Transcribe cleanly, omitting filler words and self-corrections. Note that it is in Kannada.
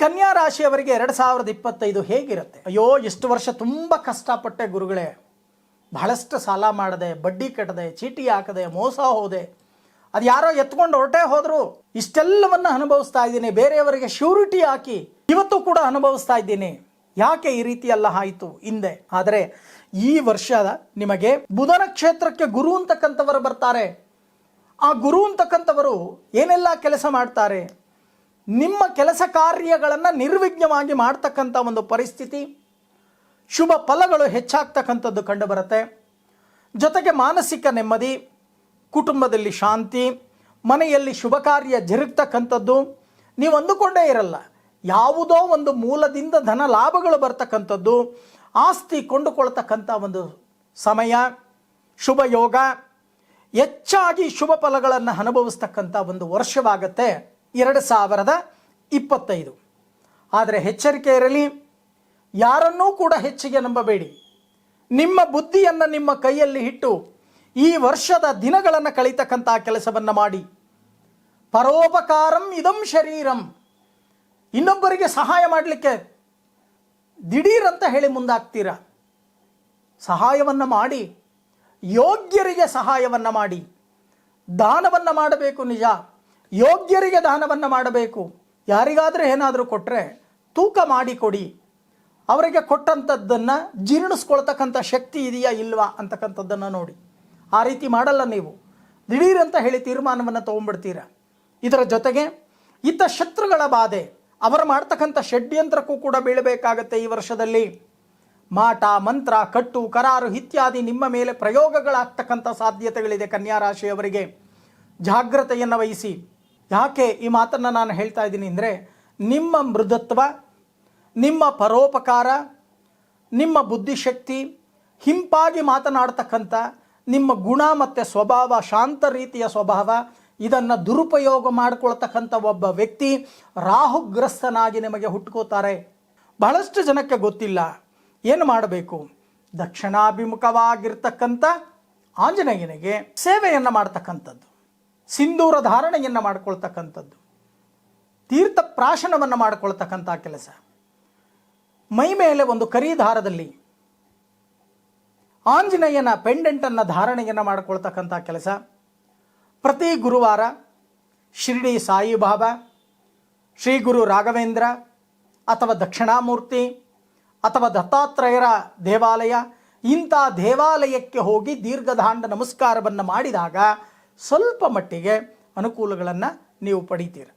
ಕನ್ಯಾ ರಾಶಿಯವರಿಗೆ 2025 ಹೇಗಿರುತ್ತೆ? ಅಯ್ಯೋ, ಇಷ್ಟು ವರ್ಷ ತುಂಬ ಕಷ್ಟಪಟ್ಟೆ ಗುರುಗಳೇ, ಬಹಳಷ್ಟು ಸಾಲ ಮಾಡದೆ, ಬಡ್ಡಿ ಕಟ್ಟದೆ, ಚೀಟಿ ಹಾಕದೆ, ಮೋಸ ಹೋದೆ, ಅದು ಯಾರೋ ಎತ್ಕೊಂಡು ಹೊರಟೇ ಹೋದ್ರು, ಇಷ್ಟೆಲ್ಲವನ್ನು ಅನುಭವಿಸ್ತಾ ಇದ್ದೀನಿ. ಬೇರೆಯವರಿಗೆ ಶ್ಯೂರಿಟಿ ಹಾಕಿ ಇವತ್ತು ಕೂಡ ಅನುಭವಿಸ್ತಾ ಇದ್ದೀನಿ. ಯಾಕೆ ಈ ರೀತಿ ಎಲ್ಲ ಆಯಿತು ಹಿಂದೆ? ಆದರೆ ಈ ವರ್ಷ ನಿಮಗೆ ಬುಧನ ಕ್ಷೇತ್ರಕ್ಕೆ ಗುರು ಅಂತಕ್ಕಂಥವರು ಬರ್ತಾರೆ. ಆ ಗುರು ಅಂತಕ್ಕಂಥವರು ಏನೆಲ್ಲ ಕೆಲಸ ಮಾಡ್ತಾರೆ? ನಿಮ್ಮ ಕೆಲಸ ಕಾರ್ಯಗಳನ್ನು ನಿರ್ವಿಘ್ನವಾಗಿ ಮಾಡ್ತಕ್ಕಂಥ ಒಂದು ಪರಿಸ್ಥಿತಿ, ಶುಭ ಫಲಗಳು ಹೆಚ್ಚಾಗ್ತಕ್ಕಂಥದ್ದು ಕಂಡುಬರುತ್ತೆ. ಜೊತೆಗೆ ಮಾನಸಿಕ ನೆಮ್ಮದಿ, ಕುಟುಂಬದಲ್ಲಿ ಶಾಂತಿ, ಮನೆಯಲ್ಲಿ ಶುಭ ಕಾರ್ಯ ಜರುಗ್ತಕ್ಕಂಥದ್ದು. ನೀವು ಅಂದುಕೊಂಡೇ ಇರಲ್ಲ, ಯಾವುದೋ ಒಂದು ಮೂಲದಿಂದ ಧನ ಲಾಭಗಳು ಬರ್ತಕ್ಕಂಥದ್ದು, ಆಸ್ತಿ ಕೊಂಡುಕೊಳ್ತಕ್ಕಂಥ ಒಂದು ಸಮಯ, ಶುಭ ಯೋಗ, ಹೆಚ್ಚಾಗಿ ಶುಭ ಫಲಗಳನ್ನು ಅನುಭವಿಸ್ತಕ್ಕಂಥ ಒಂದು ವರ್ಷವಾಗುತ್ತೆ 2025. ಆದರೆ ಎಚ್ಚರಿಕೆ ಇರಲಿ, ಯಾರನ್ನೂ ಕೂಡ ಹೆಚ್ಚಿಗೆ ನಂಬಬೇಡಿ. ನಿಮ್ಮ ಬುದ್ಧಿಯನ್ನು ನಿಮ್ಮ ಕೈಯಲ್ಲಿ ಇಟ್ಟು ಈ ವರ್ಷದ ದಿನಗಳನ್ನು ಕಳೀತಕ್ಕಂಥ ಕೆಲಸವನ್ನು ಮಾಡಿ. ಪರೋಪಕಾರಂ ಇದಂ ಶರೀರಂ, ಇನ್ನೊಬ್ಬರಿಗೆ ಸಹಾಯ ಮಾಡಲಿಕ್ಕೆ ದಿಢೀರಂತ ಹೇಳಿ ಮುಂದಾಗ್ತೀರ. ಸಹಾಯವನ್ನು ಮಾಡಿ, ಯೋಗ್ಯರಿಗೆ ಸಹಾಯವನ್ನು ಮಾಡಿ. ದಾನವನ್ನು ಮಾಡಬೇಕು, ನಿಜ, ಯೋಗ್ಯರಿಗೆ ದಾನವನ್ನು ಮಾಡಬೇಕು. ಯಾರಿಗಾದರೂ ಏನಾದರೂ ಕೊಟ್ಟರೆ ತೂಕ ಮಾಡಿ ಕೊಡಿ. ಅವರಿಗೆ ಕೊಟ್ಟಂಥದ್ದನ್ನು ಜೀರ್ಣಿಸ್ಕೊಳ್ತಕ್ಕಂಥ ಶಕ್ತಿ ಇದೆಯಾ ಇಲ್ವಾ ಅಂತಕ್ಕಂಥದ್ದನ್ನು ನೋಡಿ. ಆ ರೀತಿ ಮಾಡಲ್ಲ ನೀವು, ದಿಢೀರಂತ ಹೇಳಿ ತೀರ್ಮಾನವನ್ನು ತೊಗೊಂಡ್ಬಿಡ್ತೀರ. ಇದರ ಜೊತೆಗೆ ಇತ್ತ ಶತ್ರುಗಳ ಬಾಧೆ, ಅವರು ಮಾಡ್ತಕ್ಕಂಥ ಷಡ್ಯಂತ್ರಕ್ಕೂ ಕೂಡ ಬೀಳಬೇಕಾಗತ್ತೆ ಈ ವರ್ಷದಲ್ಲಿ. ಮಾಟ ಮಂತ್ರ, ಕಟ್ಟು ಕರಾರು ಇತ್ಯಾದಿ ನಿಮ್ಮ ಮೇಲೆ ಪ್ರಯೋಗಗಳಾಗ್ತಕ್ಕಂಥ ಸಾಧ್ಯತೆಗಳಿದೆ. ಕನ್ಯಾ ರಾಶಿಯವರಿಗೆ ಜಾಗ್ರತೆಯನ್ನು ವಹಿಸಿ. ಯಾಕೆ ಈ ಮಾತನ್ನು ನಾನು ಹೇಳ್ತಾ ಇದ್ದೀನಿ ಅಂದರೆ, ನಿಮ್ಮ ಮೃದುತ್ವ, ನಿಮ್ಮ ಪರೋಪಕಾರ, ನಿಮ್ಮ ಬುದ್ಧಿಶಕ್ತಿ, ಹಿಂಪಾಗಿ ಮಾತನಾಡ್ತಕ್ಕಂಥ ನಿಮ್ಮ ಗುಣ ಮತ್ತು ಸ್ವಭಾವ, ಶಾಂತ ರೀತಿಯ ಸ್ವಭಾವ, ಇದನ್ನು ದುರುಪಯೋಗ ಮಾಡಿಕೊಳ್ತಕ್ಕಂಥ ಒಬ್ಬ ವ್ಯಕ್ತಿ ರಾಹುಗ್ರಸ್ತನಾಗಿ ನಿಮಗೆ ಹುಟ್ಟುಕೋತಾರೆ. ಬಹಳಷ್ಟು ಜನಕ್ಕೆ ಗೊತ್ತಿಲ್ಲ ಏನು ಮಾಡಬೇಕು. ದಕ್ಷಿಣಾಭಿಮುಖವಾಗಿರ್ತಕ್ಕಂಥ ಆಂಜನೇಯನಿಗೆ ಸೇವೆಯನ್ನು ಮಾಡ್ತಕ್ಕಂಥದ್ದು, ಸಿಂಧೂರ ಧಾರಣೆಯನ್ನು ಮಾಡಿಕೊಳ್ತಕ್ಕಂಥದ್ದು, ತೀರ್ಥ ಪ್ರಾಶನವನ್ನು ಮಾಡಿಕೊಳ್ತಕ್ಕಂಥ ಕೆಲಸ, ಮೈ ಮೇಲೆ ಒಂದು ಕರಿ ದಾರದಲ್ಲಿ ಆಂಜನೇಯನ ಪೆಂಡೆಂಟನ್ನು ಧಾರಣೆಯನ್ನು ಮಾಡಿಕೊಳ್ತಕ್ಕಂಥ ಕೆಲಸ. ಪ್ರತಿ ಗುರುವಾರ ಶಿರ್ಡಿ ಸಾಯಿಬಾಬಾ, ಶ್ರೀ ಗುರು ರಾಘವೇಂದ್ರ ಅಥವಾ ದಕ್ಷಿಣಾಮೂರ್ತಿ ಅಥವಾ ದತ್ತಾತ್ರೇಯರ ದೇವಾಲಯ, ಇಂಥ ದೇವಾಲಯಕ್ಕೆ ಹೋಗಿ ದೀರ್ಘದಾಂಡ ನಮಸ್ಕಾರವನ್ನು ಮಾಡಿದಾಗ ಸ್ವಲ್ಪ ಮಟ್ಟಿಗೆ ಅನುಕೂಲಗಳನ್ನು ನೀವು ಪಡಿತೀರ.